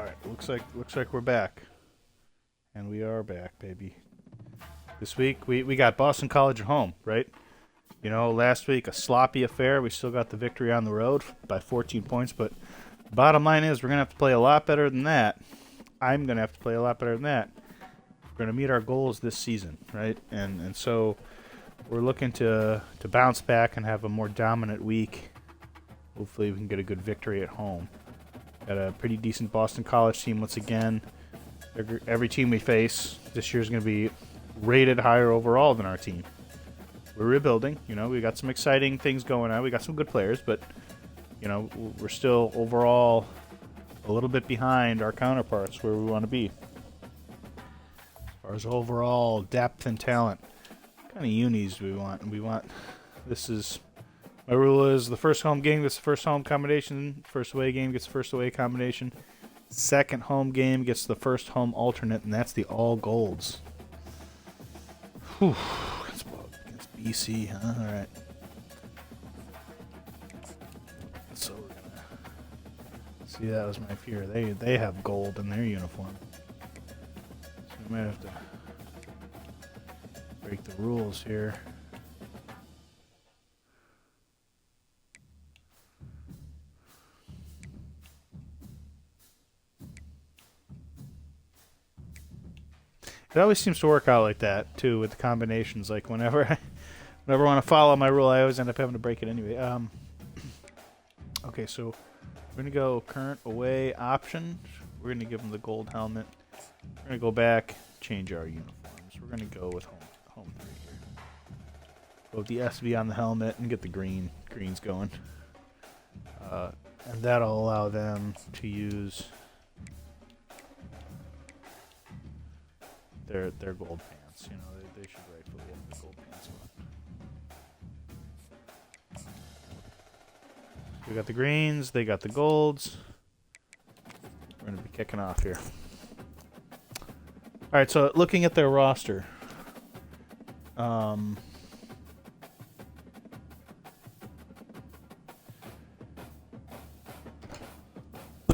Alright, looks like we're back. And we are back, baby. This week we got Boston College at home, right? You know, last week a sloppy affair. We still got the victory on the road by 14 points, but bottom line is we're going to have to play a lot better than that. I'm going to have to play a lot better than that. We're going to meet our goals this season, right? And so we're looking to bounce back and have a more dominant week. Hopefully we can get a good victory at home. Got a pretty decent Boston College team once again. Every team we face this year is going to be rated higher overall than our team. We're rebuilding. You know, we got some exciting things going on. We got some good players, but, you know, we're still overall a little bit behind our counterparts where we want to be. As far as overall depth and talent, what kind of unis do we want? My rule is the first home game gets the first home combination. First away game gets the first away combination. Second home game gets the first home alternate, and that's the all golds. Whew. Against BC, huh? All right. So we're gonna see. That was my fear. They have gold in their uniform, so we might have to break the rules here. It always seems to work out like that too with the combinations. Like whenever I want to follow my rule, I always end up having to break it anyway. Okay, so we're gonna go current away option. We're gonna give them the gold helmet. We're gonna go back, change our uniforms. We're gonna go with home 3 here. Go with the SV on the helmet and get the greens going. And that'll allow them to use their gold pants. You know, they should rightfully have the gold pants on. We got the greens, they got the golds. We're going to be kicking off here. Alright, so looking at their roster. Looking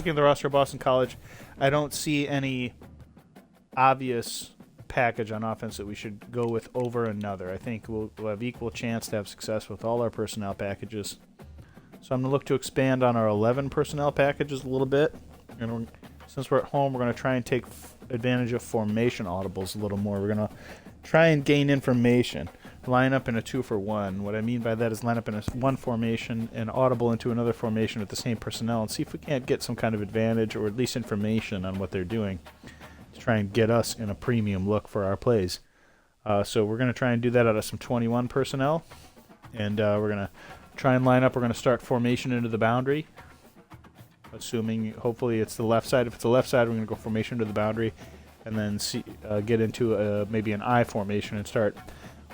at the roster of Boston College, I don't see any obvious package on offense that we should go with over another. I think we'll have equal chance to have success with all our personnel packages. So I'm going to look to expand on our 11 personnel packages a little bit. And since we're at home, we're going to try and take advantage of formation audibles a little more. We're going to try and gain information. Line up in a 2-for-1. What I mean by that is line up in one formation and audible into another formation with the same personnel and see if we can't get some kind of advantage or at least information on what they're doing. Try and get us in a premium look for our plays. So we're going to try and do that out of some 21 personnel. And we're going to try and line up. We're going to start formation into the boundary. Assuming, hopefully, it's the left side. If it's the left side, we're going to go formation into the boundary. And then get into maybe an I formation and start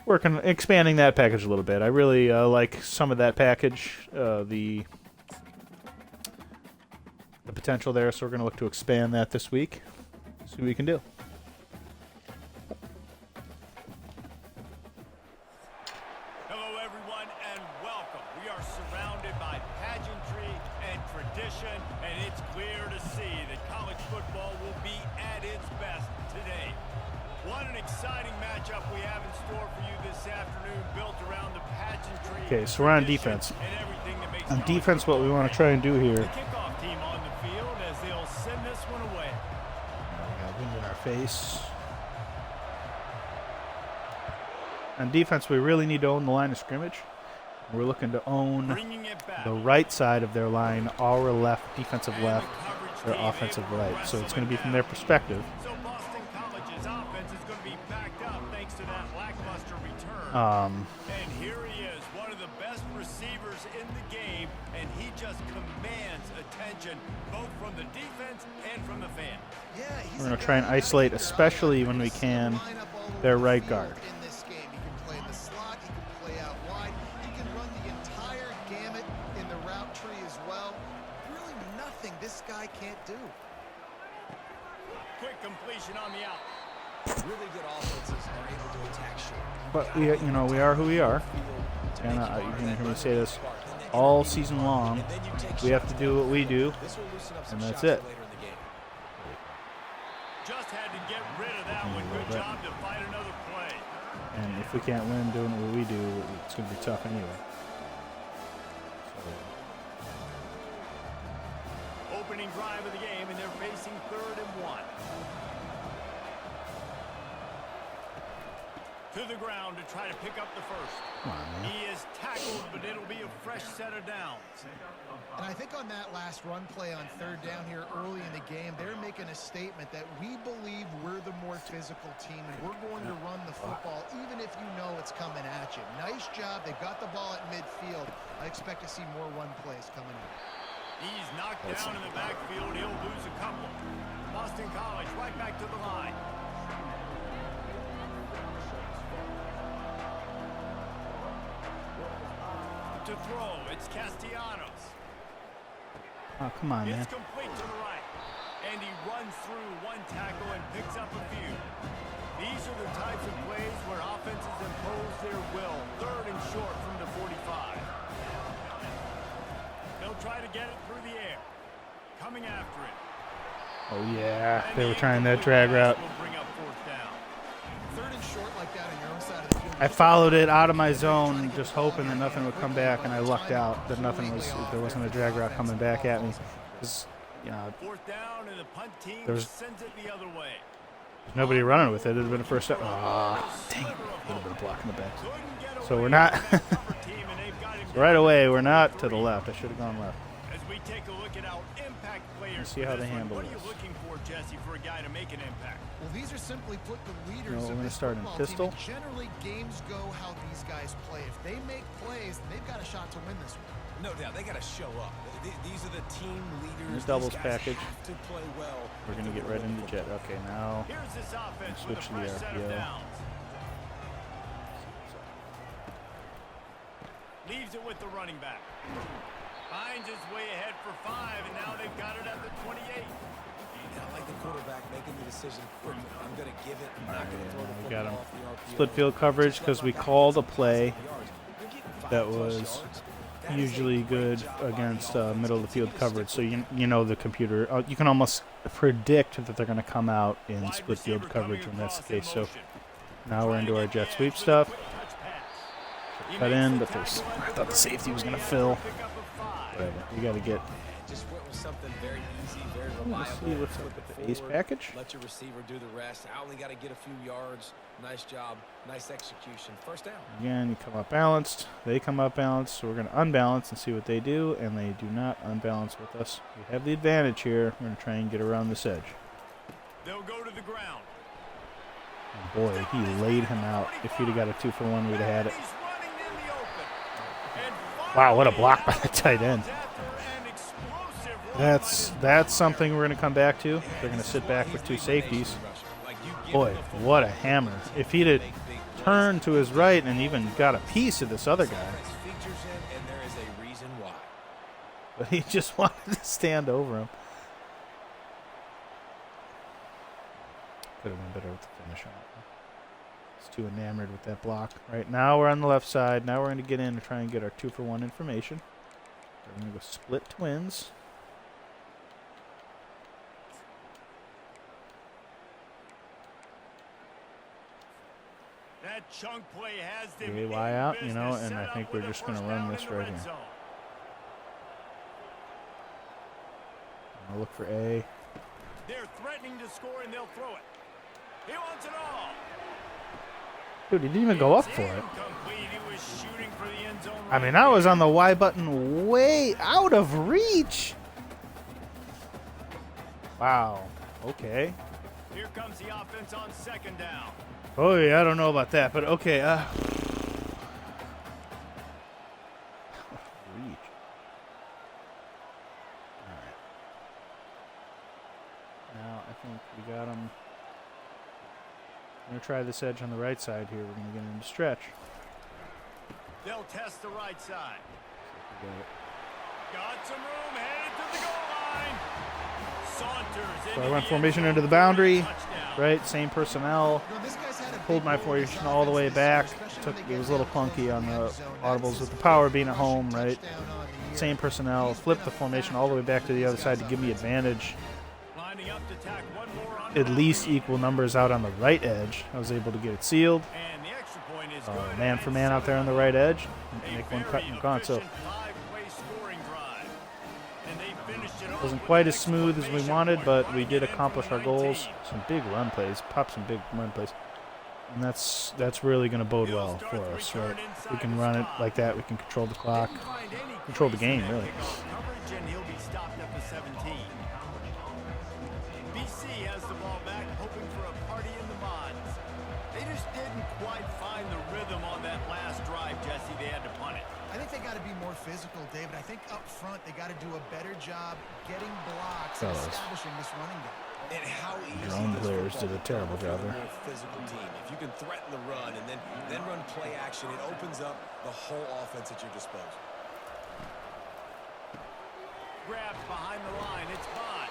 expanding that package a little bit. I really like some of that package, the potential there. So we're going to look to expand that this week. See what we can do. Hello, everyone, and welcome. We are surrounded by pageantry and tradition, and it's clear to see that college football will be at its best today. What an exciting matchup we have in store for you this afternoon, built around the pageantry. Okay, so we're on defense. On defense, what we want to try and do here. The kickoff team on the field as they'll send this one away. Wind in our face. On defense, we really need to own the line of scrimmage. We're looking to own the right side of their line, our left, defensive left, their offensive right. So it's going to be from their perspective. So Boston College's offense is going to be backed up thanks to that lackluster return. And here he is, one of the best receivers in the game, and he just commands attention both from the defense and from the fan. We're going to try and isolate, especially when we can, their right guard. In this game, he can play in the slot, he can play out wide, he can run the entire gamut in the route tree as well. Really nothing this guy can't do. Quick completion on the out. Really good offenses are able to attack short. But we are who we are. And you're going to hear me say this all season long. We have to do what we do, and that's it. But, job to fight another play. and if we can't win doing what we do, it's going to be tough anyway. Opening drive of the game, and they're facing 3rd and 1. To the ground to try to pick up the first. Come on, man. He is tackled, but it'll be a fresh set of downs. And I think on that last run play on 3rd down here early in the game, they're making a statement that we believe we're the more physical team and we're going to run the football even if you know it's coming at you. Nice job. They've got the ball at midfield. I expect to see more run plays coming in. He's knocked down in the backfield. He'll lose a couple. Boston College right back to the line. To throw, it's Castellanos. Oh, come on, man. It's complete to the right. And he runs through one tackle and picks up a few. These are the types of plays where offenses impose their will. 3rd and short from the 45. They'll try to get it through the air. Coming after it. Oh, yeah. They were trying that drag route. Will bring up 4th down. 3rd and short like that on your own side of the field. I followed it out of my zone, just hoping that nothing would come back, and I lucked out that there wasn't a drag route coming back at me. 'Cause, you know, 4th down, and the punt team There's- sends it the other way. nobody running with it. It would have been a first step. Ah, dang it. A little bit of block in the back. Couldn't get So away we're not. from that cover team, and they've got him Right down away, to we're not to the 3. left. I should have gone left. As we take a look at our impact players, Let's see how for they this one, handle what are you this. looking for, Jesse, for a guy to make an impact? Well, these are simply put the leaders No, we're of gonna this start in football pistol. team. And generally, games go how these guys play. If they make plays, then they've got a shot to win this one. No doubt, they got to show up. These are the team leaders. Here's doubles These guys package. have to play well. We're going to get right into jet. Okay, now Here's this offense with a switch to the fresh set of RPO. downs. Leaves it with the running back. Finds his way ahead for 5, and now they've got it at the 28. Yeah, I like the quarterback making the decision. I'm going to give it. I'm not going to throw the we football got him. off the RPO. Split field coverage because we called a play You're getting 5+ that was yards. That is a usually great good job by the against offense. middle of the field coverage. So you know the computer, you can almost predict that they're going to come out in Wide split field receiver coming coverage when that's the across case. in So motion. now we're Trying into to our get jet the sweep edge stuff. with a quick touch pass. He Cut makes in, the but there's tackle at I thought the safety was going to fill. Whatever. You got to get. Just went with something very easy, very Let's see reliable. what's up Flip with it the ace forward, package. Let your receiver do the rest. I only got to get a few yards. Nice job. Nice execution. First down. Again, you come up balanced. They come up balanced. So we're going to unbalance and see what they do. And they do not unbalance with us. We have the advantage here. We're going to try and get around this edge. They'll go to the ground. And boy, he laid him out. If he'd have got a 2-for-1, we'd have had it. He's running in the open. And Wow, what a block by finally, the tight end. after an explosive run by That's something we're going to come back to. They're going to sit back with 2 safeties. Boy, what a hammer. If he'd have turned to his right and even got a piece of this other guy. Features him, and there is a reason why. But he just wanted to stand over him. Could have been better with the finish on it. He's too enamored with that block. Right now we're on the left side. Now we're going to get in and try and get our 2-for-1 information. We're going to go split twins. that chunk play has them Okay, in Y out, you business, know, and set I up think with we're a just gonna first run down this in the right red here. zone. I'll look for A. They're threatening to score, and they'll throw it. He wants it all. Dude, he didn't even go up It's for it. incomplete. He was shooting for the end zone I right mean, I was there. on the Y button way out of reach. Wow. Okay. Here comes the offense on second down. Oh, yeah, I don't know about that, but okay. Reach. All right. Now I think we got him. I'm going to try this edge on the right side here. We're going to get him to stretch. They'll test the right side. We got it. Got some room, headed to the goal line. Saunters So I into went the formation end into zone the boundary, for a touchdown. right? Same personnel. You know, this guy's had a Pulled big my role in this formation all the way offense this year, back. especially Took when they it was a get little down close clunky to on end the zone. audibles That's with the his power first being at home, rushing right? touchdown on the year. Same personnel. He's Flipped been the a formation all the way back to the other side to fantastic give me presence advantage. Lining up to tack one more on at least equal numbers out on the right edge. I was able to get it sealed. And the extra point is Man for man out there on the right edge. Make one cut and gone. So wasn't quite as smooth as we wanted, but we did accomplish our goals. Some big run plays. Pop some big run plays. And that's really going to bode well for us, right? We can run it like that. We can control the clock, control the game, really. And he'll be stopped at the 17. BC has the ball back, hoping for a party in the mods. They just didn't quite find the rhythm on that last drive, Jesse. They had to punt it. I think they got to be more physical, David. I think up front they got to do a better job getting blocks and establishing this running game. And how easy Your own players did a terrible job there. more physical team. If you can threaten the run and then run play action, it opens up the whole offense at your disposal. Grabbed behind the line. It's Bond.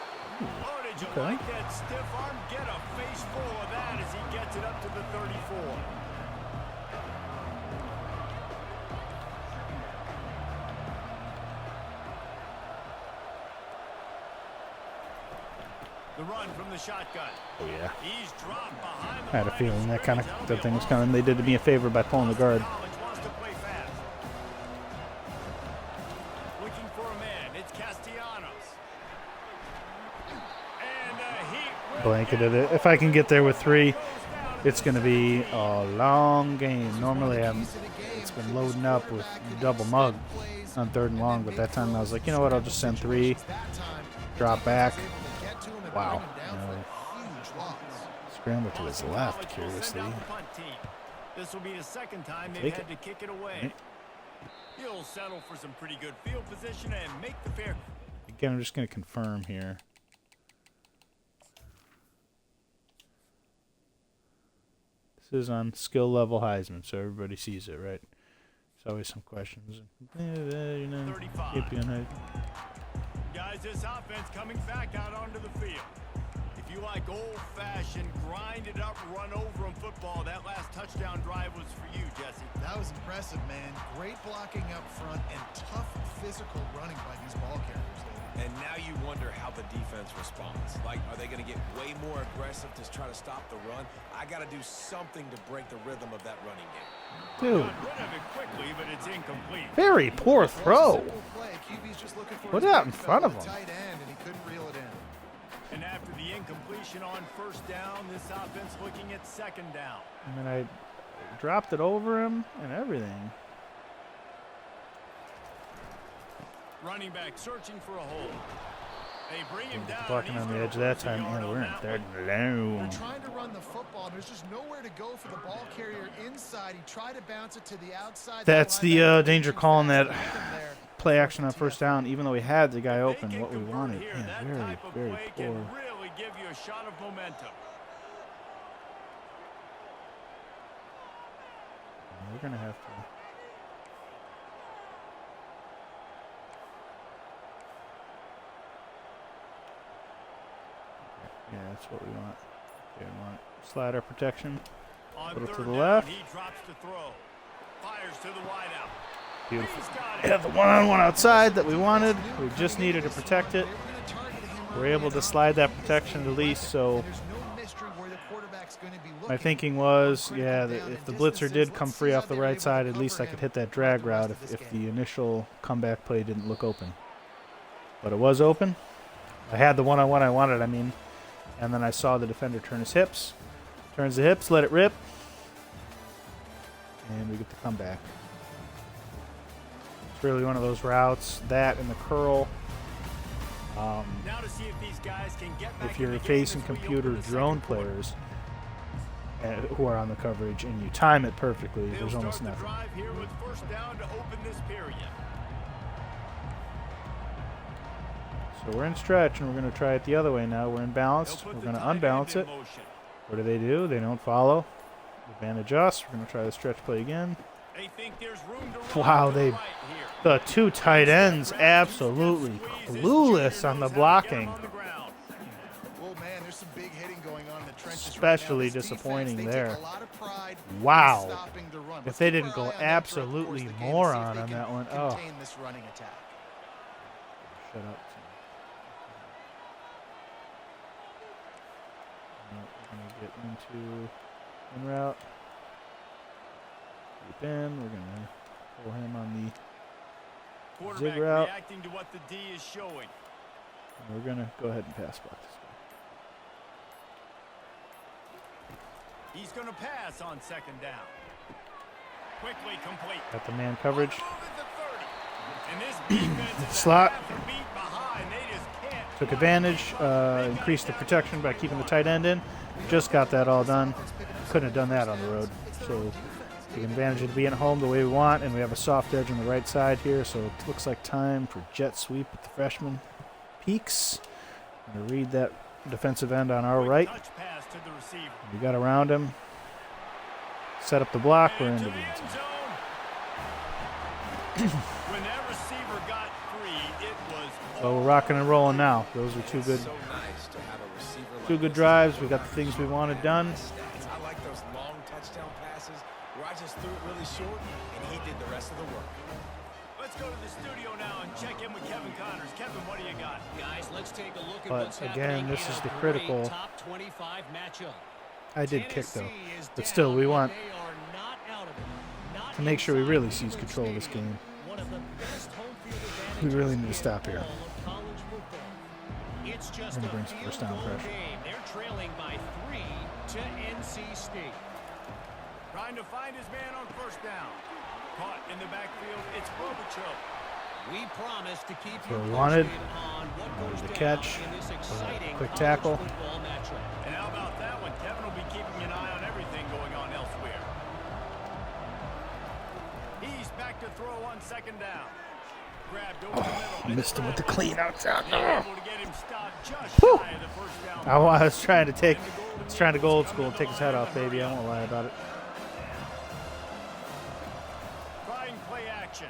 Oh, did you like that stiff arm? Get a face full of that as he gets it up to the 34. The run from the shotgun. Oh, yeah. He's dropped behind the I had a line. feeling that thing was coming. They did me a favor by pulling the guard. College wants to play fast. Looking for a man. It's Castellanos. And he Blanketed it. If I can get there with 3, it's going to be a long game. Normally, it's been loading up with double mug on 3rd and long, but that time I was like, you know what? I'll just send 3, drop back. Wow. Scramble to his left, curiously. This will be the second time they've had to kick it away. He'll settle for some pretty good field position and make the fair. Again, I'm just going to confirm here. This is on skill level Heisman, so everybody sees it, right? There's always some questions. You know, can't be on Heisman. Guys, this offense coming back out onto the field. If you like old-fashioned, grinded-up, run-over-'em football, that last touchdown drive was for you, Jesse. That was impressive, man. Great blocking up front and tough physical running by these ball carriers, David. And now you wonder how the defense responds. Like, are they going to get way more aggressive to try to stop the run? I got to do something to break the rhythm of that running game. Dude. Got rid of it quickly, but it's incomplete. Very poor throw. Put it out in front of him. Tight end, and he couldn't reel it in. And after the incompletion on 1st down, this offense looking at 2nd down. I mean, I dropped it over him and everything. Running back searching for a hole. They bring him down. Blocking on the edge that time, and we're in 3rd and long. They're trying to run the football, and there's just nowhere to go for the ball carrier inside. He tried to bounce it to the outside. That's the danger call in that play action on 1st down, even though we had the guy open, what we wanted. Man, very, very poor. Really give you a shot of momentum. We're going to have to. Yeah, that's what we want. Okay, we want slider protection. Put it to the left. He drops to throw. Fires to the wideout. Beautiful. Yeah, the one-on-one outside that we wanted. We just needed to protect it. We're able to slide that protection at least, so my thinking was, yeah, that if the blitzer did come free off the right side, at least I could hit that drag route if the initial comeback play didn't look open. But it was open. I had the one-on-one I wanted, I mean. And then I saw the defender turn his hips. Turns the hips, let it rip. And we get the comeback. It's really one of those routes, that and the curl. Now to see if these guys can get back If you're facing computer drone players who are on the coverage and you time it perfectly, there's almost nothing. Drive here with 1st down to open this period. So we're in stretch, and we're going to try it the other way now. We're in balance. We're going to unbalance it. What do? They don't follow. Advantage us. We're going to try the stretch play again. They think there's room to Wow, run the 2 tight ends absolutely clueless on the blocking. Well, man, there's some big hitting going on in the trenches. Especially right now. This disappointing defense, there. they take a lot of pride in Wow. stopping the run. If Let's they keep didn't our go eye on that absolutely throughout the course of the game, moron see if on they that can one. Oh. contain this running attack. Shut up. We're going to get into in route. Deep in. We're going to pull him on the zig route. Reacting to what the D is showing. And we're going to go ahead and pass block this guy. He's going to pass on second down. Quickly complete. Got the man coverage. And this defense is Slot. half a beat behind. They just can't Took advantage, increased the protection by keeping the tight end in. Just got that all done. Couldn't have done that on the road. So taking advantage of being at home the way we want, and we have a soft edge on the right side here, so it looks like time for jet sweep with the freshman Peaks. I'm going to read that defensive end on our right. touch pass to the receiver. We got around him. Set up the block. We're And into to the the end end zone. zone. When that receiver got free, it was So we're rocking and rolling now. Those are two good So nice to have a receiver like Two good this. drives. We got the things we wanted done. I like those long touchdown passes where I just threw it really short and he did the rest of the work. Let's go to the studio now and check in with Kevin Connors. Kevin, what do you got? Guys, let's take a look at But what's again, happening this in is a the great critical. top 25 matchup. I did kick though, Tennessee is but still, we down, want and they are not out of it. Not to make sure we inside really seize Cleveland control of this Stadium. game. One of the best home field We really advantages need to stop in here. all of college football. It's just We're a gonna bring some field first down goal pressure. game. They're trailing by 3 to NC State. Trying to find his man on first down. Caught in the backfield. It's Robichaux. We promise to keep So you we wanted posted on what goes the down catch, in this exciting quick college tackle. football matchup. And how about that one? Kevin will be keeping an eye on everything going on elsewhere. He's back to throw on second down. Grabbed over the middle. Missed him with the clean outside. They're able to get him stopped just shy of the first down. I was trying to go old school and take his head off, baby. I won't lie about it. Trying play action.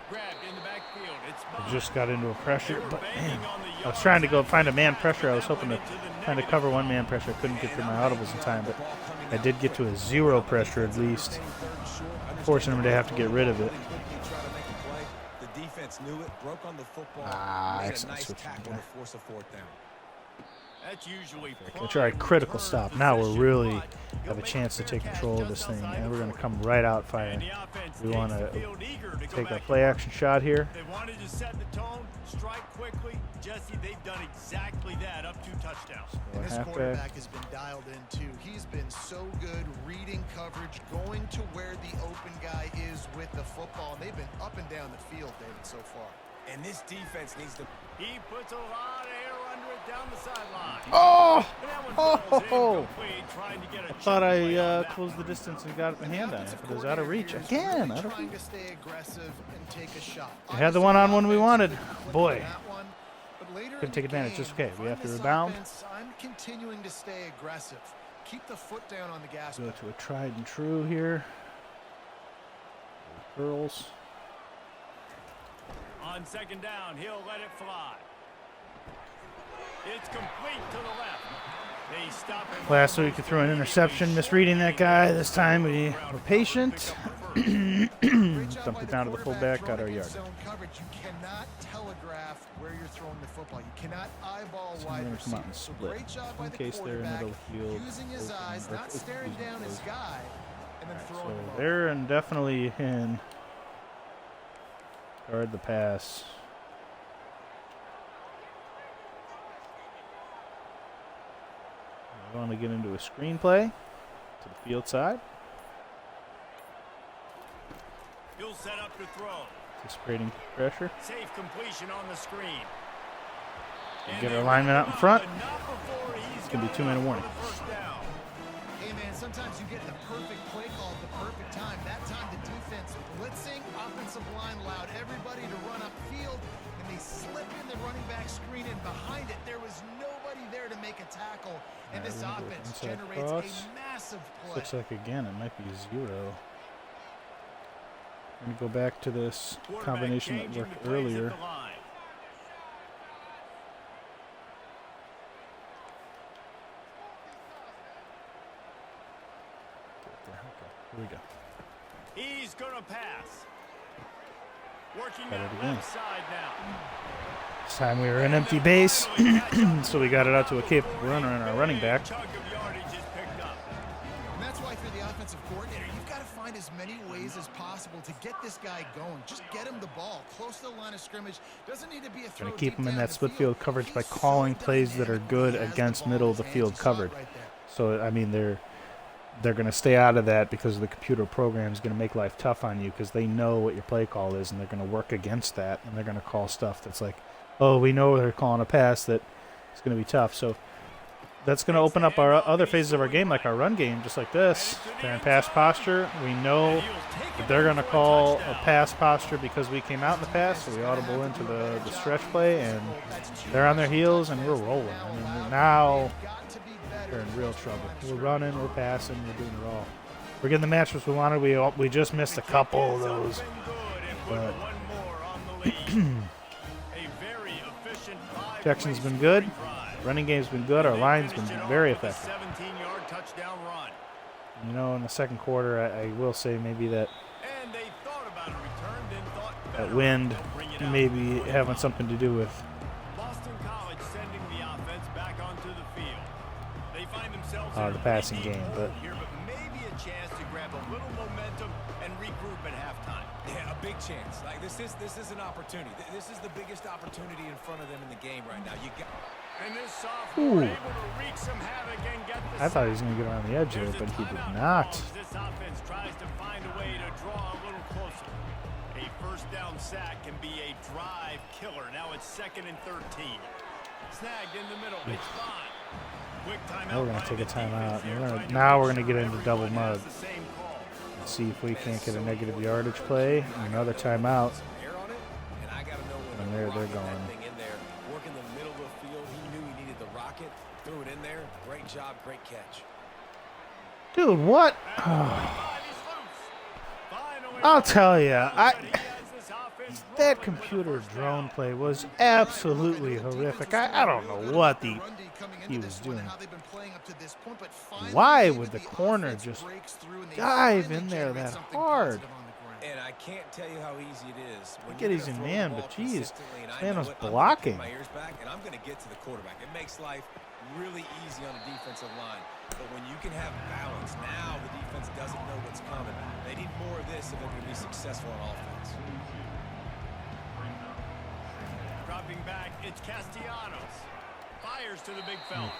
Grabbed in the backfield. It's I just got into a pressure, but man, banging on the I was yards. trying to go find a man pressure. I was hoping to kind of cover one man pressure. I couldn't get through my audibles in time, but I did get to a zero pressure at least, forcing him to have to get rid of it. The defense knew it, broke on the football, made a excellent nice switch from tackle there. to force a fourth down. That's usually I tried critical stop. Now we're really have a chance to take control of this thing, and we're going to come right out firing. We want to take a play action shot here. They wanted to set the tone, strike quickly. Jesse, they've done exactly that, up 2 touchdowns. And this Halfback. quarterback has been dialed in too. He's been so good reading coverage, going to where the open guy is with the football. And they've been up and down the field, David, so far. And this defense needs to He puts a lot of air under it down the sideline. Oh! And that one Oh, falls ho, ho. incomplete, trying to get a I thought chip play I on that closed the one. distance and got the hand on it, Offensive but it was out of reach coordinator is again. really Out of trying reach. to stay aggressive and take a shot. We had the Obviously, one-on-one we offense wanted. couldn't click on Boy. that one, but later Couldn't in take the advantage. game, It's okay. We on have to this rebound. offense, I'm continuing to stay aggressive. Keep the foot down on the gas Go pedal. to a tried and true here. Curls. On second down, he'll let it fly. It's complete to the left. They stop him. Last week we threw an interception, misreading that guy. This time we were patient. Dumped it down to the fullback, got our yard. Zone coverage, you cannot telegraph where you're throwing the football. You cannot eyeball So wide we're gonna come out receivers. and So split. great job by In the case they're in the quarterback, middle of the field, using his open, eyes, or not staring excuse me, down his close. guy, and then throwing So the ball. they're definitely in. Guard the pass. We want to get into a screenplay to the field side. He'll set up to throw. Anticipating pressure. Safe completion on the screen. Get our lineman out in front. It's gonna be 2-minute warning. Hey man, sometimes you get the perfect play call at the perfect time. That time the defense blitzing, offensive line allowed everybody to run upfield, and they slip in the running back screen, and behind it there was nobody there to make a tackle, and this we're gonna go offense inside generates cross. a massive play. Looks like again it might be 0. Let me go back to this combination that worked earlier. Here we go. He's going to pass. Working Got it that again. left side now. This time we were an empty base, so we got it out to a capable runner and our running back. Chunk of yardage is picked up. And that's why for the offensive coordinator, you've got to find as many ways as possible to get this guy going. Just get him the ball close to the line of scrimmage. Doesn't need to be a throw. Going to keep deep him in down that the split field. field coverage by He's calling so plays that are dynamic good when he has against the ball middle in of the his field hands. You saw it coverage. right there. So, I mean, they're going to stay out of that because the computer program is going to make life tough on you because they know what your play call is, and they're going to work against that, and they're going to call stuff that's like, oh, we know they're calling a pass that it's going to be tough. So that's going to open up our other phases of our game, like our run game, just like this. They're in pass posture. We know that they're going to call a pass posture because we came out in the pass, so we audible into the stretch play, and they're on their heels, and we're rolling. I mean, now we're in real trouble. We're running, we're passing, we're doing it all. We're getting the matchups we wanted. We just missed a couple of those. But Jackson's been good. Running game's been good. Our line's been very effective. 17-yard touchdown run. You know, in the second quarter, I will say maybe that And they thought about a return, then thought that better. wind They'll bring it out. maybe having something to do with. Boston College sending the offense back onto the field. They find themselves in The a passing really game, hole but- here, but maybe a chance to grab a little momentum and regroup at halftime. Yeah, a big chance. Like this is an opportunity. This is the biggest opportunity in front of them in the game right now. You got. And this sophomore Ooh. able to wreak some havoc and get the I thought he was sack. going to get around the edge there, There's a but he did timeout not. call as this offense tries to find a way to draw a little closer. A first down sack can be a drive killer. Now it's 2nd and 13. Snagged in the middle. It's Bond. Quick timeout. Now we're going to by take a the timeout. defense here, trying to Now make we're going to sure get into double everyone mud. has the same call. Let's see if we can't get a negative yardage play. Another timeout. Some air on it, and I gotta know when And to they're rocket going. that thing in there. Work in the middle of the field. He knew he needed the rocket. Threw it in there. Great job. Great catch. Dude, what? I'll tell you, that computer drone play was absolutely horrific. I don't know what he was doing. Why would the corner just dive in there that hard? And I can't tell you how easy it is. When get you're he's gonna in throw the man, ball but geez, consistently, and I man know was it, I'm gonna blocking. keep my ears back, and I'm going to get to the quarterback. It makes life really easy on the defensive line. But when you can have balance, now the defense doesn't know what's coming. They need more of this if they're going to be successful on offense. Dropping back, it's Castellanos. Fires to the big fella.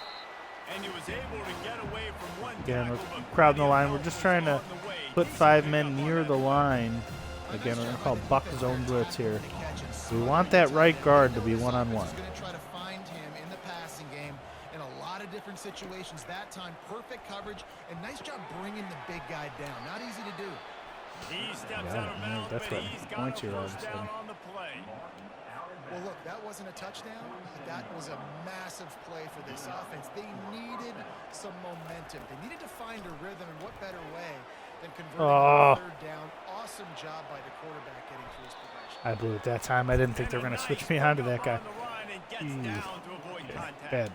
And he was able to get away from one Again, tackle, we're but crowding the plenty of line. We're help just was trying to on the way. put He 5 picked men up on near that the play. line. Again, we're going to call buck zone blitz here. We want that right guard to be one-on-one. Going to try to find him in the passing game in a lot of different situations. That time, perfect coverage and nice job bringing the big guy down. Not easy to do. He steps Yeah, out of bounds, that's but what he's points got a here all of a first down sudden. on the play. Well, look, that wasn't a touchdown. But that was a massive play for this offense. They needed some momentum. They needed to find a rhythm, and what better way than converting on third down. Awesome job by the quarterback getting through his progression. I blew it that time. I didn't think they were going to switch me onto that guy. Bad.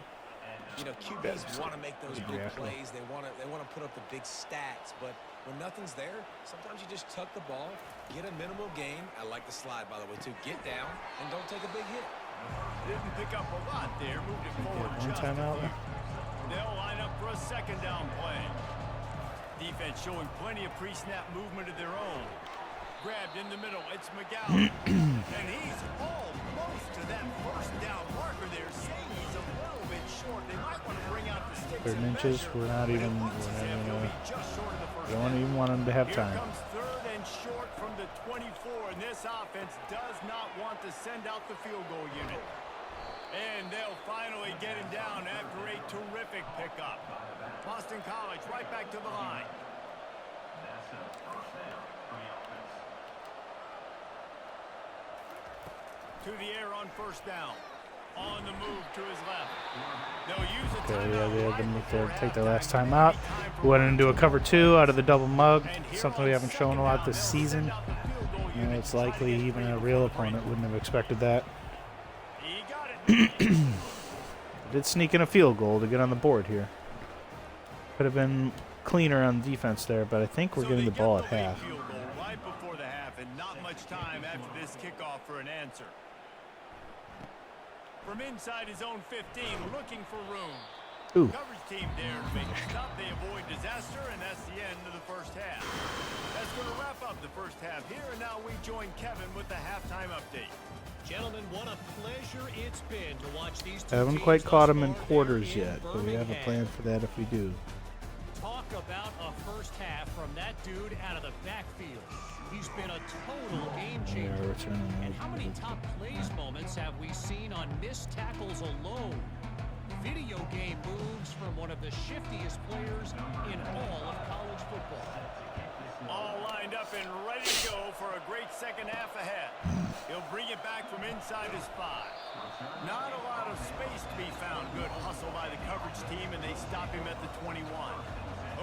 You know, QBs want to make those big Exactly. plays. They want to put up the big stats. But when nothing's there, sometimes you just tuck the ball, get a minimal gain. I like the slide, by the way, too. Get down and don't take a big hit. Didn't pick up a lot there. Moved it forward One just a timeout. few. They'll line up for a second down play. Defense showing plenty of pre-snap movement of their own. Grabbed in the middle. It's McGowan. And he's almost to that first down marker there. Saying he's a little bit short. They might want to bring out the sticks. 3rd and and inches. measure. We're not even. It looks as if he'll be just short of the first Don't down. even want him to have Here time. comes 3rd and short from the 24, and this offense does not want to send out the field goal unit. And they'll finally get him down after a terrific pickup. Boston College right back to the line. To the air on first down. On the move to his left. They'll use a Okay, timeout they right had them before take their last halftime. time Maybe out. time for We went into a cover 2 out of the double mug. And here Something on we haven't shown a lot second this down, season. they'll send out the field goal You know, unit it's to try to likely get even three a to real break. opponent wouldn't have expected that. He got it. Did sneak in a field goal to get on the board here. Could have been cleaner on defense there, but I think we're So getting they the ball at get the late half. field goal right before the half, and not much time after this kickoff for an answer. From inside his own 15, looking for room. Ooh. Coverage team there to make a stop. They avoid disaster, and that's the end of the first half. That's going to wrap up the first half here, and now we join Kevin with the halftime update. Gentlemen, what a pleasure it's been to watch these two Haven't teams quite caught thus them in far quarters there in yet, but we have a plan Birmingham. for that if we do. Talk about a first half from that dude out of the backfield. He's been a total game changer. Yeah, returning And how many top plays moments have we seen on missed tackles alone? Video game moves from one of the shiftiest players in all of college football. All lined up and ready to go for a great second half ahead. He'll bring it back from inside his 5. Not a lot of space to be found. Good hustle by the coverage team, and they stop him at the 21.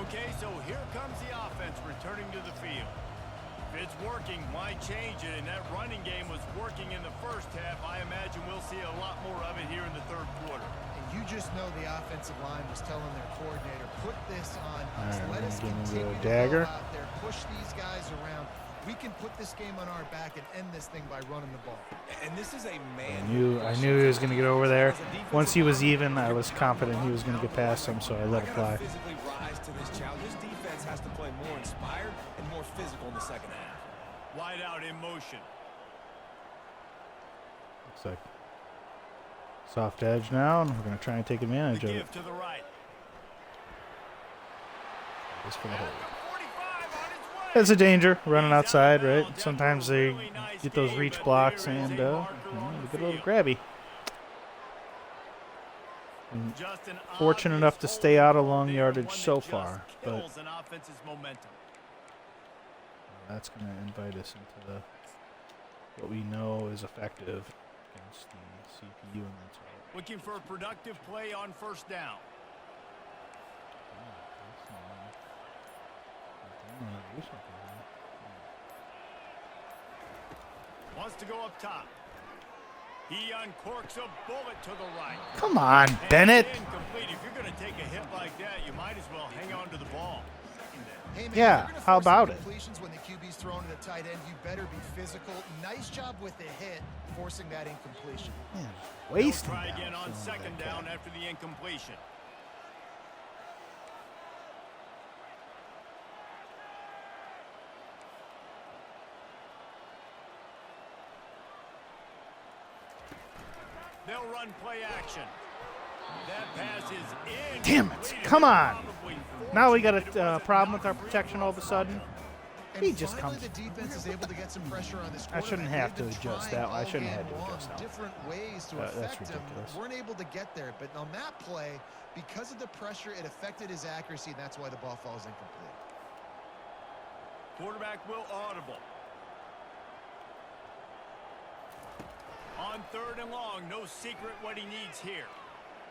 Okay, so here comes the offense returning to the field. If it's working, why change it? And that running game was working in the first half. I imagine we'll see a lot more of it here in the third quarter. And you just know the offensive line was telling their coordinator, put this on. All right, Let us we're gonna continue go to dagger. go out there, push these guys around. We can put this game on our back and end this thing by running the ball. And this is a I man. knew he was going to get over there. Once he was even, I was confident he was going to get past him, so I let it fly. Physically rise to this challenge. This defense has to play more inspired and more physical in the second half. Wide out in motion. Looks like soft edge now, and we're going to try and take advantage The of it. give to the right. Just for the hold. 45 on his way. It's a danger running outside, right? Sometimes they get those reach blocks and you know, they get a little grabby. Just an Fortunate obvious enough to stay hole out of long there, yardage one that so just far, but kills an offense's momentum. that's going to invite us into the what we know is effective against the CPU and that's all. Looking for a productive play on first down. Wants to go up top. He uncorks a bullet to the right. Come on, And Bennett. incomplete. If you're going to take a hit like that, you might as well hang on to the ball. Hey, man, Yeah, if you're gonna how force some about it? completions when the QB's throwing to the tight end, you better be physical. Nice job with the hit, forcing that incompletion. Man, They'll wasting try down again on throwing second that down guy. after the incompletion. They'll run play action. That pass is in. Damn it. Come on. Now we got a problem with our protection all of a sudden. And He just finally, comes. the defense is able to get some pressure on this I shouldn't quarterback. have They've to been adjust trying that. I all shouldn't game have to long, adjust that. different ways to That's affect him. ridiculous. Weren't able to get there, but on that play, because of the pressure, it affected his accuracy, and that's why the ball falls incomplete. Quarterback will audible. On third and long, no secret what he needs here.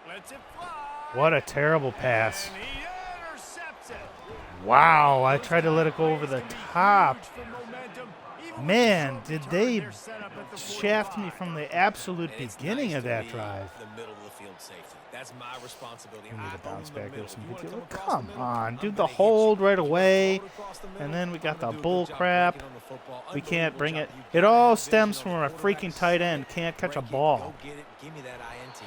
Lets it fly. What a terrible pass. And he intercepts it. Wow, I tried to let it go over the top. Huge for momentum, even with Man, the did short they return, they're set up at the shaft me 45. from the absolute And it's beginning nice of to that be drive. The middle of the field safety. That's my responsibility. We need I to bounce own the back middle. with some If you wanna video. come across Come the middle, on, I'm do gonna the hit hold you. right If you away, throw it across the and middle, then we got I'm the gonna do a bull good job crap. breaking on the football. We can't bring it. Unbelievable job. It You all gotta have stems vision from on our the quarterback. freaking tight end. Set Can't it, catch a break it, ball. Go get it. Give me that INT.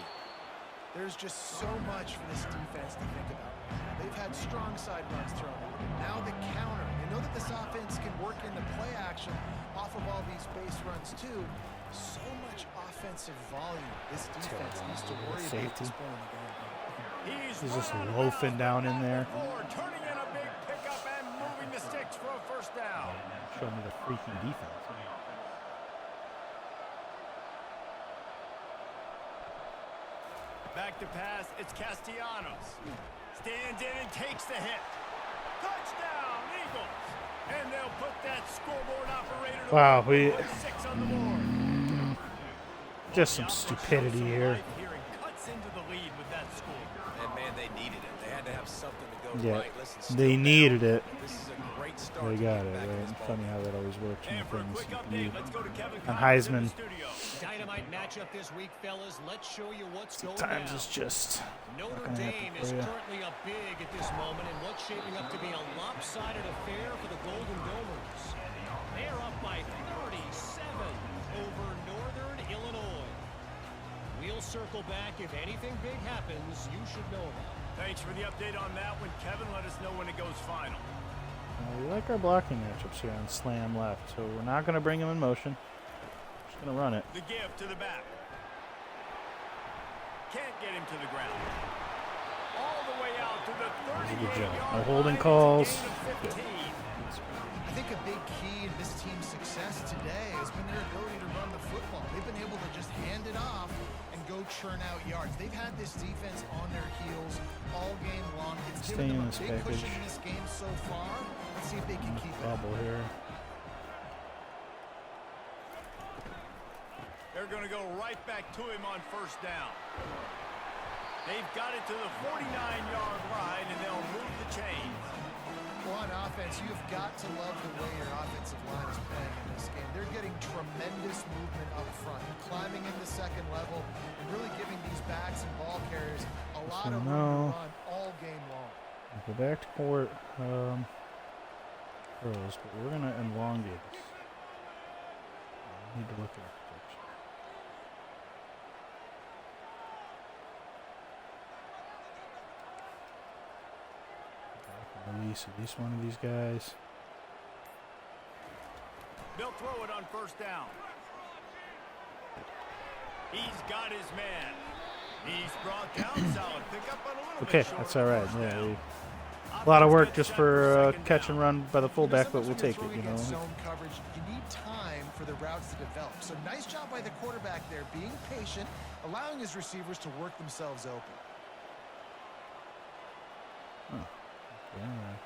There's just so much for this defense to think about. They've had strong side runs thrown at them. Now the counter. They know that this offense can work in the play action off of all these base runs too. So much offensive volume. This defense needs to worry about Safety. at this point in the game. He's just loafing down in there. Turning in a big pickup and moving the sticks for a first down. Show me the freaking defense. Back to pass, it's Castellanos. Stands in and takes the hit. Touchdown, Eagles. And they'll put that scoreboard operator to Wow, work we- with 6 on the board. Just some stupidity here. Life here and cuts into the lead with that score. And man, they needed it. They had to have something to go Yeah, right. Listen, still they down. needed it. This is a great start. They to got get it, back in right? this ball Funny game. how that always works And for a in quick the update, CPU. let's go to Kevin On Collins in the Heisman. studio. Dynamite matchup this week, fellas. Let's show you what's going Sometimes down. it's just Notre not gonna happen Dame for is you. currently up big at this moment in what's shaping up to be a lopsided affair for the Golden Domers. They are up by 37 over Northern Illinois. We'll We'll circle back. If anything big happens, you should know about it. Thanks for the update on that one, Kevin. Let us know when it goes final. We like our blocking matchups here on slam left, so we're not going to bring him in motion. Just going to run it. The give to the back. Can't get him to the ground. All the way out to the 38-yard No holding line. calls. It's a gain of 15. I think a big key in this team's success today has been their ability to run the football. They've been able to just hand it off and go churn out yards. They've had this defense on their heels all game long. It's Stay given in them a this big push package. in this game so far. Let's see if they can keep it up. Bubble here. They're going to go right back to him on first down. They've got it to the 49-yard line, and they'll move the chains. Well, on offense, you've got to love the way your offensive line is playing in this game. They're getting tremendous movement up front, climbing in the second level, and really giving these backs and ball carriers a lot of room to run all game long. Go back to court. Throws, but we're going to elongate this. We need to look at our protection. Release at least one of these guys. They'll throw it on first down. He's got his man. He's brought down solid. Pick up on a little Okay, bit short that's of all right. first Yeah, down. a lot of work Offense just gets for set second catch and down. run by the fullback, but we'll Sometimes when take it, you're you throwing know. against zone coverage, you need time for the routes to develop. So nice job by the quarterback there, being patient, allowing his receivers to work themselves open. Okay, all right.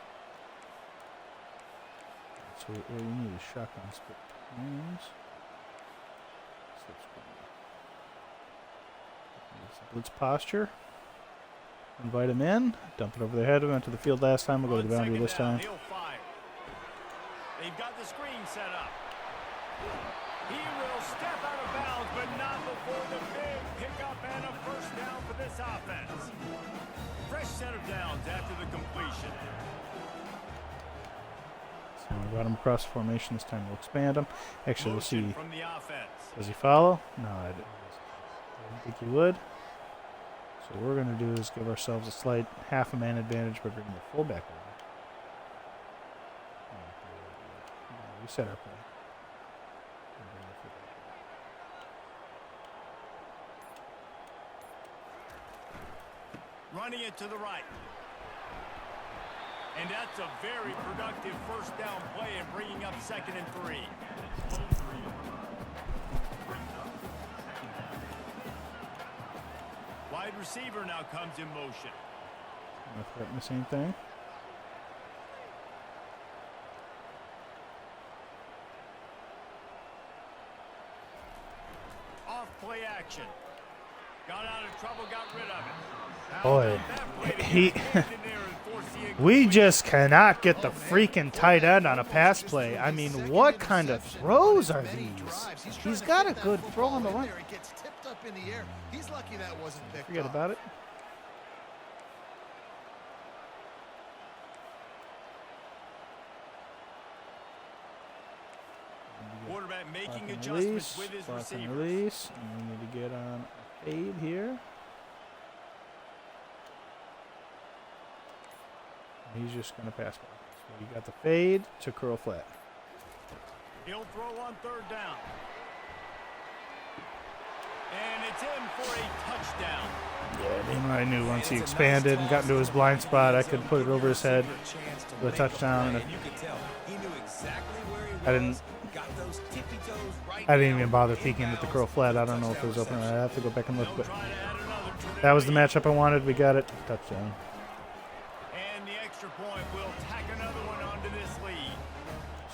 So what we need is shotgun split teams. Blitz posture. Invite him in. Dump it over their head. We went to the field last time. We'll go to the boundary this time. He'll fire. They've got the screen set up. He will step out of bounds, but not before the big pickup and a first down for this offense. Fresh set of downs after the completion. So we got him across the formation this time. We'll expand him. Actually, we'll Motion see. from the offense. Does he follow? No, I didn't think he would. So what we're going to do is give ourselves a slight half a man advantage by bringing the fullback over. Reset our play. Running it to the right. And that's a very productive first down play and bringing up 2nd and 3. Wide receiver now comes in motion. Not threaten the same thing. Off play action. Got out of trouble, got rid of it. Boy, we just cannot get the freaking tight end on a pass play. I mean, what kind of throws are these? He's got a good throw on the right. It gets tipped up in the air. He's lucky that wasn't picked Forget off. about it. Quarterback making Block and adjustments release, with his block and receivers. release, and we need to get on a fade here. He's just going to pass block. So you got the fade to curl flat. He'll throw on 3rd down. And it's in for a touchdown. Yeah, I knew once he expanded and got into his blind spot, I could put it over his head for a touchdown. And I didn't even bother peeking at the curl flat. I don't know if it was open. I have to go back and look, but that was the matchup I wanted. We got it. Touchdown. And the extra point will tack another one onto this lead.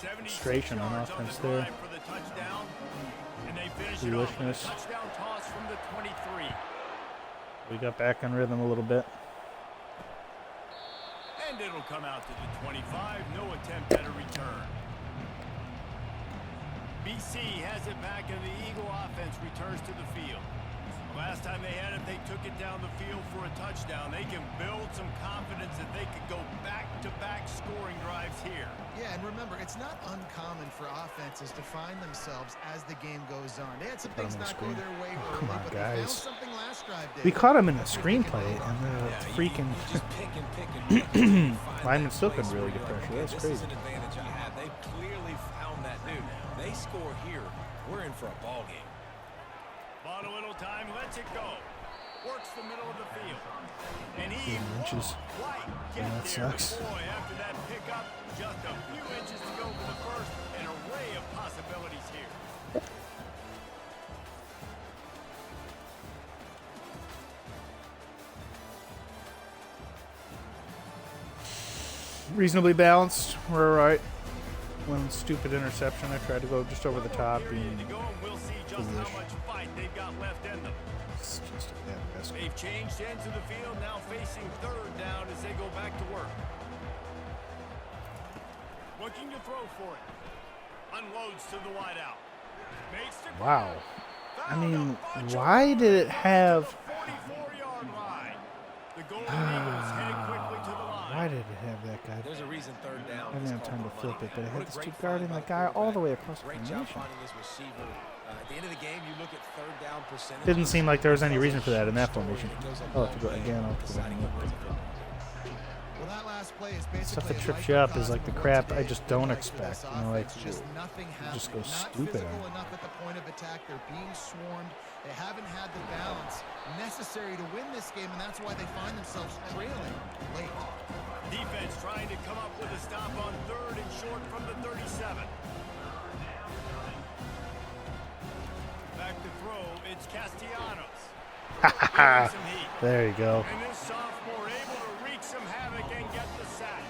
76 Frustration on yards offense the drive there. for the touchdown. And they finish it off with a Foolishness. touchdown toss from the 23. We got back on rhythm a little bit. And it'll come out to the 25. No attempt at a return. BC has it back, and the Eagle offense returns to the field. Last time they had it, they took it down the field for a touchdown. They can build some confidence that they could go back-to-back scoring drives here. Yeah, and remember, it's not uncommon for offenses to find themselves as the game goes on. They had some things not go their way early, on, but they found guys. something last drive, Dave. We caught him in a screenplay, and the freaking lineman still couldn't really get pressure. That's This crazy. is an advantage I have. They clearly found that dude. They score here, we're in for a ball game. Bought a little time, lets it go. Works the middle of the field. And he Inches. won't quite get Yeah, that there. sucks. Boy, after that pickup, just a few inches to go for the first. An array of possibilities here. Reasonably balanced. We're all right. One stupid interception. I tried to go just over the top. Period to go, and we'll see just how much fight they've got left in them. It's just a bad mess. They've changed ends of the field, now facing third down as they go back to work. Looking to throw for it. Unloads to the wideout. Makes the Wow. I Found mean, a bunch of why did it have... 44-yard line. The Golden Eagles heading quickly to the line. Why did it have that guy? There's a reason third down. I didn't is have time to called flip money it, but I back. had What a this great dude guarding find that by guy all the way quarterback. across the Great job formation. finding this receiver. At the end of the game, you look at third down percentage. Didn't seem like there was any reason for that in that Story formation. that goes a I'll have to go long way again. I'll have to go back deciding and who look. wins a football game. Well, that last play is basically Stuff that a trips you up is microcosm like the of what crap I today just looked don't like for this expect. You know, like offense. Just nothing just happening. go Not stupid physical on it. enough at the point of attack. They're being swarmed. They haven't had the balance necessary to win this game, and that's why they find themselves trailing late. Defense trying to come up with a stop on third and short from the 37. Back to throw, it's Castellanos. Bringing some heat. There you go. And this sophomore able to wreak some havoc and get the sack.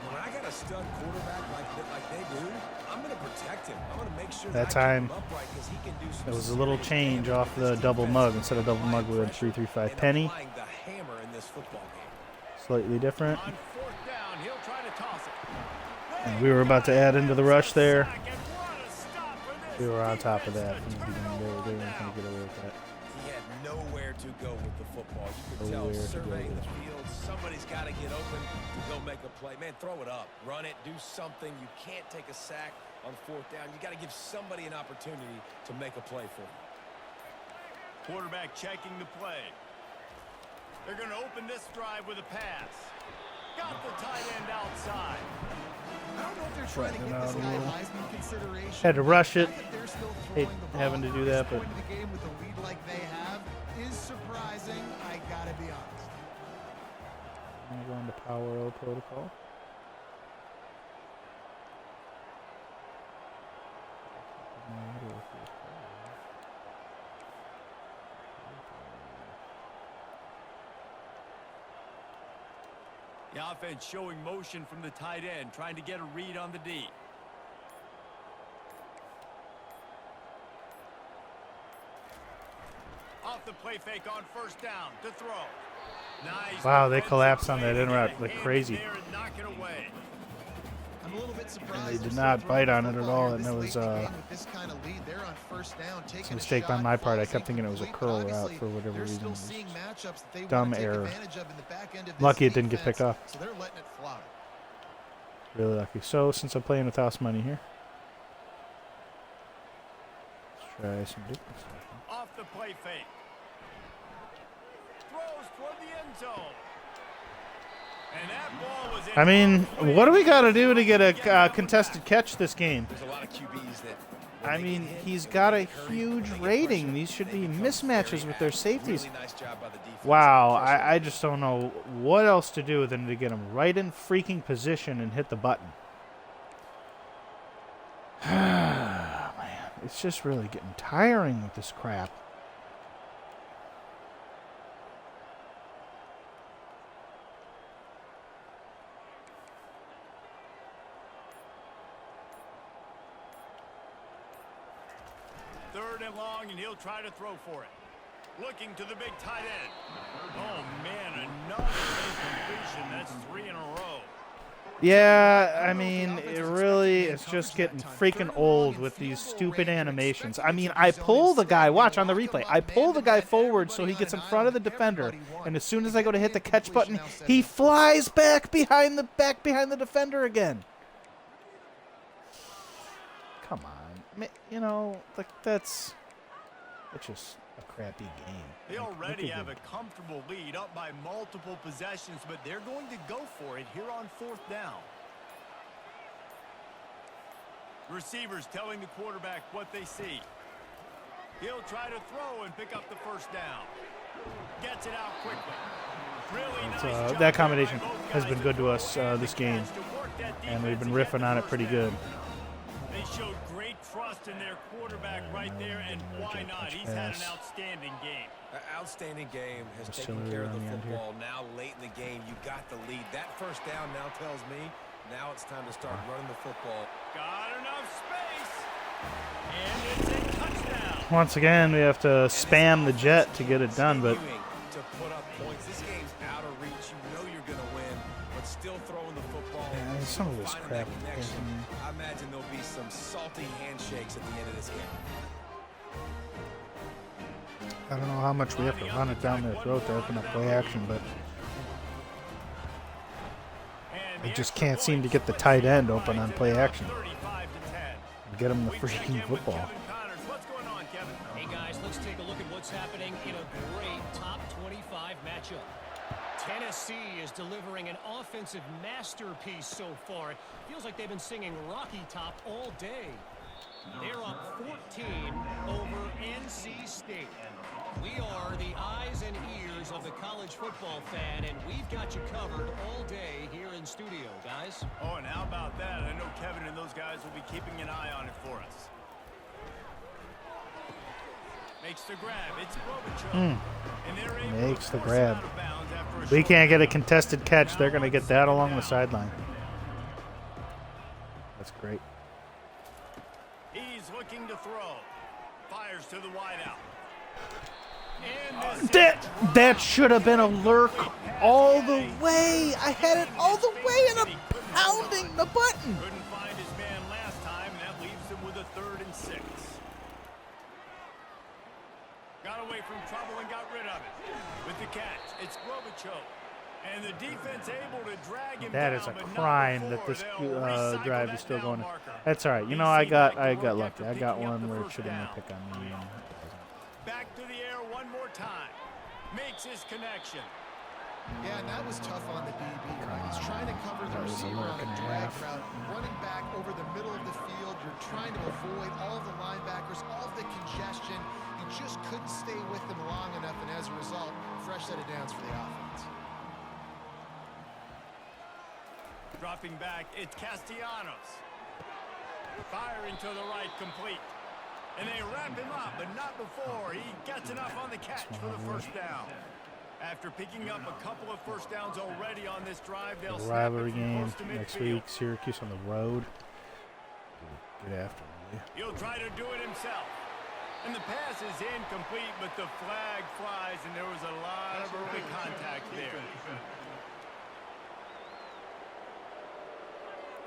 When I got a stud quarterback like they do, I'm going to protect him. I'm going to make sure That that I time, keep him upright 'cause he can do some It was a little serious change damage off with this the double defense. mug. Instead of double mug, we went Pressure 3-3-5 and penny. applying the hammer in this football game. Slightly different. On fourth down, he'll try to toss it. And we were about to add into the rush there. Sack, and what a stop for this We were on top of that defense. from the beginning. They weren't going to get away with that. He had nowhere to go with the football. You could tell Nowhere to go surveying with the field, somebody's got to get open to go make a play. Man, throw it up. Run it. Do something. You can't take a sack on fourth down. You got to give somebody an opportunity to make a play for you. Quarterback checking the play. They're going to open this drive with a pass. Got the tight end outside. I don't know if they're trying to Flatten get it this out a guy little. Heisman consideration. Had to rush The it. fact that they're still Hate throwing the ball having to do at that, this but point of the game with a lead like they have is surprising. I gotta be honest. I'm going to go into Power O protocol. The offense showing motion from the tight end, trying to get a read on the D. Off the play fake on first down to throw. Nice. Wow, they defensive collapsed on play that to interrupt get like a hand crazy. there and knock it away. I'm a little bit surprised. They did they're not still bite throwing on the it at football all, here and this it was late in the game with this kind of lead. They're on first down, taking a mistake shot, on my part. I falls kept thinking it was a incomplete, curl but route obviously for whatever they're reason. still It was seeing matchups that they dumb want to take error. advantage of in the back end of this Lucky it didn't get defense, picked off. So they're letting it fly. Really lucky. So, since I'm playing with house money here, let's try some different stuff. Off the play fake. Throws toward the end zone. And that ball was in I mean, harm's way. what do we got to do to get a contested catch this game? There's a lot of QBs that. I mean, he's got a huge rating. These should be mismatches with their safeties. Really nice job by the defense. Wow, I just don't know what else to do than to get him right in freaking position and hit the button. Man, it's just really getting tiring with this crap. Third and long, and he'll try to throw for it. Looking to the big tight end. Oh, man, another incompletion. That's 3 in a row. Yeah, I mean, it really is just getting freaking old with these stupid animations. I mean, I pull the guy, watch on the replay, I pull the guy forward so he gets in front of the defender, and as soon as I go to hit the catch button, he flies back behind the defender again. Come on. You know, like it's just a crappy game. They Like, already look at have the- a comfortable lead up by multiple possessions, but they're going to go for it here on 4th down. Receivers telling the quarterback what they see. He'll try to throw and pick up the first down. Gets it out quickly. Really nice job that combination by both has guys been to good to throw us and this the game, catch to work that and we've defense been and get riffing the on it first pretty down. good. They showed great trust in their quarterback right there, and why not? He's had an outstanding game. Outstanding game, has taken Artillery care of the around the end here. football. Now late in the game, you got the lead. That first down now tells me now it's time to start running the football. Got enough space, and it's a touchdown. Once again, we have to spam the jet to get it done, but Continuing to put up points. This game's out of reach. You know you're going to win, but still throwing the football. Yeah, and some of this finding crap that is connection. getting- I imagine there'll be some salty handshakes at the end of this game. I don't know how much we have to run it down their throat to open up play action, but And I the just extra can't seem to point get the tight end open on provides play it now action 35-10. and get him the We check freaking in with football. Kevin Connors. What's going on, Kevin? Hey guys, let's take a look at what's happening in a great top 25 matchup. Tennessee is delivering an offensive masterpiece so far. It feels like they've been singing Rocky Top all day. They're up 14 over NC State. We are the eyes and ears of the college football fan, and we've got you covered all day here in studio, guys. Oh, and how about that? I know Kevin and those guys will be keeping an eye on it for us. Makes the grab. It's Bradentown. And they're able to Makes the force grab. him out of bounds after a We short can't get a gain. contested catch. They're going to Now get on that 2nd along the down. sideline. That's great. He's looking to throw. Fires to the wideout. And this That should have been a lurk all the way. I had it all the way and I'm pounding the button. couldn't find his man last time, and that leaves him with a 3rd and 6. Got away from trouble and got rid of it. With the catch, it's Bradentown. And the defense able to drag him That down, is a but not crime before that this they'll recycle drive that is still down going. marker. That's all right. You He know, I seemed got like the lucky. after I got picking up one the where it first should have been a down. pick on me. And Back to the air one more time. Makes his connection. Yeah, and that was tough on the DB, right? He's trying to cover the That was a receiver on lurk a and a drag half. route, running back over the middle of the field. You're trying to avoid all of the linebackers, all of the congestion. You just couldn't stay with them long enough, and as a result, fresh set of downs for the offense. Dropping back, it's Castellanos. Firing to the right, complete. And they wrap him up, but not before he gets enough on the catch for the first down. After picking up a couple of first downs already on this drive, they'll the snap rivalry it from game close to next midfield. week. Syracuse on the road. Get after me. He'll try to do it himself. And the pass is incomplete, but the flag flies, and there was a lot of early contact there.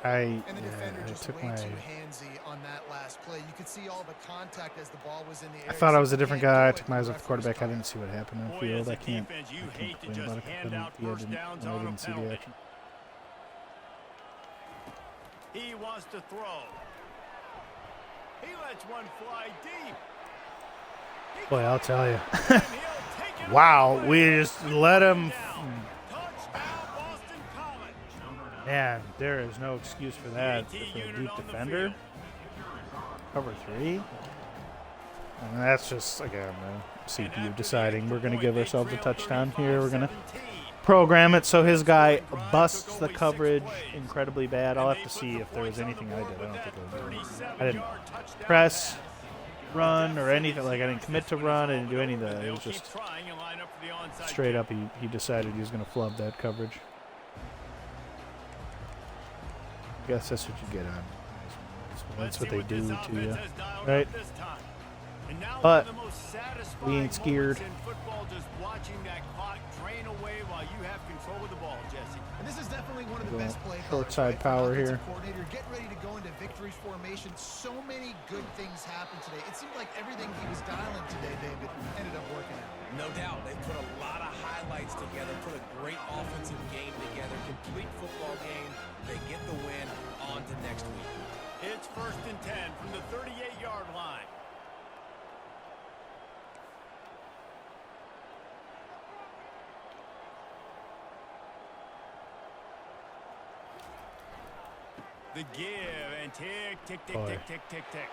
And the defender I just took way my. too handsy on that last play. You could see all the contact as the ball was in the air. I thought I was a You different can't guy. I do took it. my eyes The off the quarterback. I referee's didn't see what happened in the Boy, field. as a I can't. defense, you I can't hate to complain just about it 'cause I hand didn't- out yeah, first didn't- downs I on a didn't see the penalty. action. He wants to throw. He lets one fly deep. Boy, I'll tell you. And he'll take it Wow, away. we just let him. Touchdown, Boston College. Man, there is no excuse for that. AT For a unit deep on the defender. field. Cover 3. And that's just, again, CPU deciding we're going to give ourselves a touchdown here. We're going to program it so his guy busts the coverage incredibly bad. I'll have to see if there was anything I did. I don't think it was. I didn't press, run, or anything. Like, I didn't commit to run. I didn't do any of that. It was just straight up he decided he was going to flub that coverage. I guess that's what you get on. That's what they do to you, right? But we ain't scared. Just watching that clock drain away while you have control of the ball, Jesse. And this is definitely one of the Go best play short callers, side right? power For an offensive here. coordinator, get ready to go into victory formation. So many good things happened today. It seemed like everything he was dialing today, David, ended up working out. No doubt. They put a lot of highlights together, put a great offensive game together, complete football game. They get the win. On to next week. It's 1st and 10 from the 38-yard line. The give and tick, tick, tick, Boy. tick, tick, tick, tick.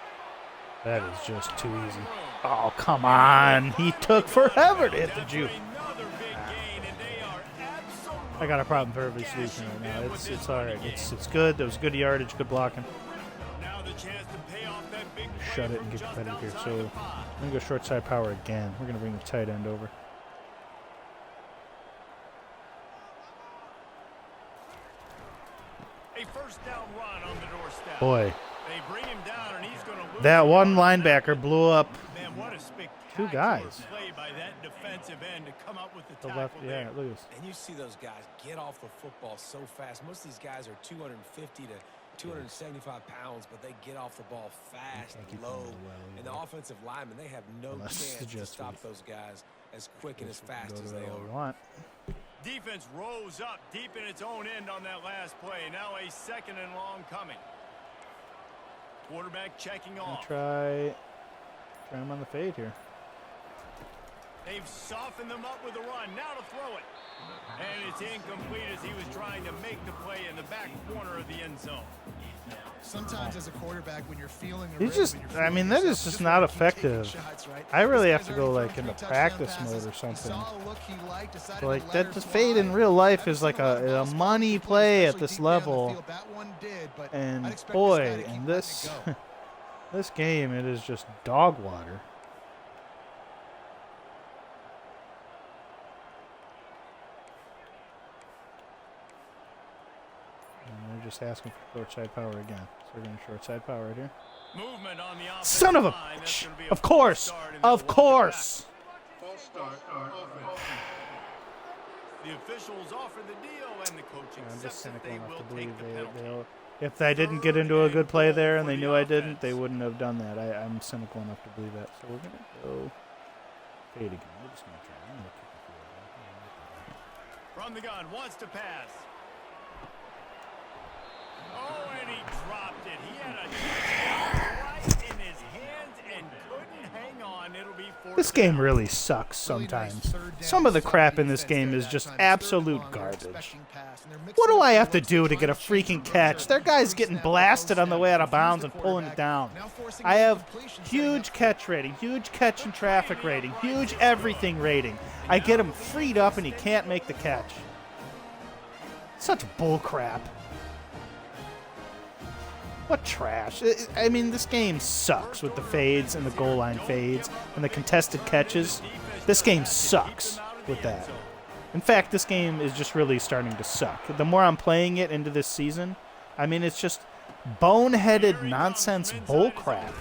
That is just too easy. Oh, come on. He took forever to hit the juke. Another big gain, and they are absolutely I got a problem for every solution right now. It's all right. It's good. That was good yardage, good blocking. now the chance to pay off that big play Shut it from and get just competitive here. outside So the I'm five. going to go short side power again. We're going to bring the tight end over. A first down run on the doorstep. Boy, They bring him down, and he's going to lose that the one yard. linebacker blew up Man, what a spectacular two guys. play by that defensive end to come up with the the tackle left. there. Yeah, look at this. And you see those guys get off the football so fast. Most of these guys are 250 to 275 pounds, but they get off the ball fast, Can't keep low. them well And the either. offensive linemen, they have no Unless chance to suggest stop we- those guys as quick and as Go fast to as that they all we are. want. Defense rose up deep in its own end on that last play. Now a second and long coming. Quarterback checking I'm gonna off. try him on the fade here. They've softened them up with a run. Now to throw it. And it's incomplete as he was trying to make the play in the back corner of the end zone. Sometimes as a quarterback, when you're feeling the He's rhythm just- and you're I feeling mean, that yourself, is you just wanna not keep taking effective. shots, right? I really These have guys to are go, already like, throwing into 3 practice touchdown mode or passes. He something. saw a look he liked, decided to Like let that her the fly. fade in real life is like Haven't seen a lot of money balls play at especially this deep down the level. field. That one did, but And I'd expect boy, this guy to keep in letting this it go. this game, it is just dog water. And they're just asking for short side power again. So we're going to short side power right here. Movement on the offensive Son of a line. That's bitch! gonna be a Of false course! start, and they'll Of walk it course! back. The officials offer the deal, and the coach I'm accepts just that cynical they enough will to believe take the penalty. they'll. If I didn't get into a good play there and they knew I didn't, they wouldn't have done that. I'm cynical enough to believe that. So we're going to go fade again. We're just going to try. I'm gonna kick the field goal. From the gun, wants to pass. Oh, and he dropped it. He had a touchdown right in his hands and couldn't hang on. It'll be fourth This down. game really sucks Really nice sometimes. third down Some of the stop crap in this defense game there is that just time. It's third and absolute long, they're garbage. expecting pass, and they're mixing What do up I their have to looks. do to They're get a trying to change freaking the catch? motion. Their guy's First getting snap, blasted on the post way out snap, of bounds confuse and the pulling it down. quarterback. Now forcing I an have incompletion, setting huge up catch rating, huge catch and traffic rating, huge everything rating. I get him freed up and he can't make the catch. Such bull crap. What trash. I mean, this game sucks with the fades and the goal line fades and the contested catches. This game sucks with that. In fact, this game is just really starting to suck. The more I'm playing it into this season, I mean, it's just boneheaded nonsense bull crap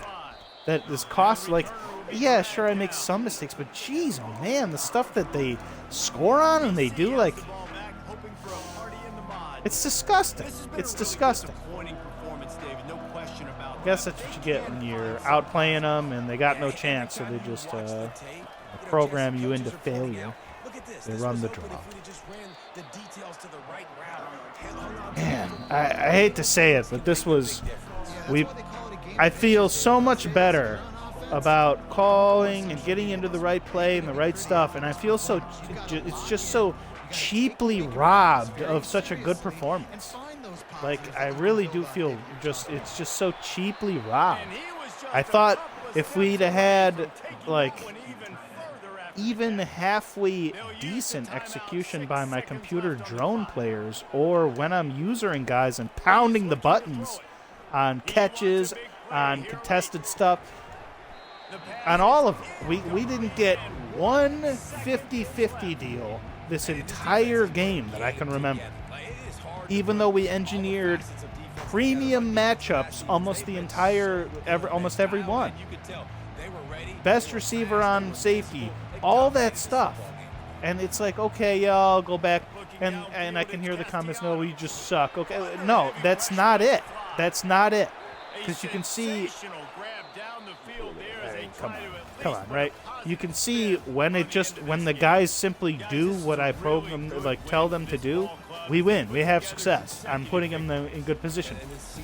that is cost. Like, yeah, sure, I make some mistakes, but geez, oh man, the stuff that they score on and they do, like, it's disgusting. It's disgusting. I guess that's what you get when you're outplaying them and they got no chance, so they just program you into failure. They run the draw. Man, I hate to say it, but this was I feel so much better about calling and getting into the right play and the right stuff, and I feel so it's just so cheaply robbed of such a good performance. Like, I really do feel it's just so cheaply robbed. I thought if we'd have had, like, even halfway decent execution by my computer drone players, or when I'm usering guys and pounding the buttons on catches, on contested stuff, on all of it, we didn't get one 50-50 deal this entire game that I can remember. Even though we engineered premium matchups almost every one. Best receiver on safety, all that stuff. And it's like, okay, yeah, I'll go back and I can hear the comments, no, we just suck. Okay, no, that's not it. That's not it. Because you can see, come on, right? You can see when the guys simply do what I tell them to do, we win. We have success. I'm putting them in good position.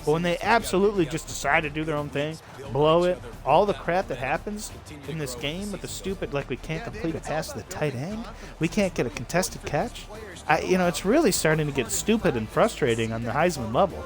But when they absolutely just decide to do their own thing, blow it, all the crap that happens in this game with the stupid, like we can't complete a pass to the tight end, we can't get a contested catch. It's really starting to get stupid and frustrating on the Heisman level.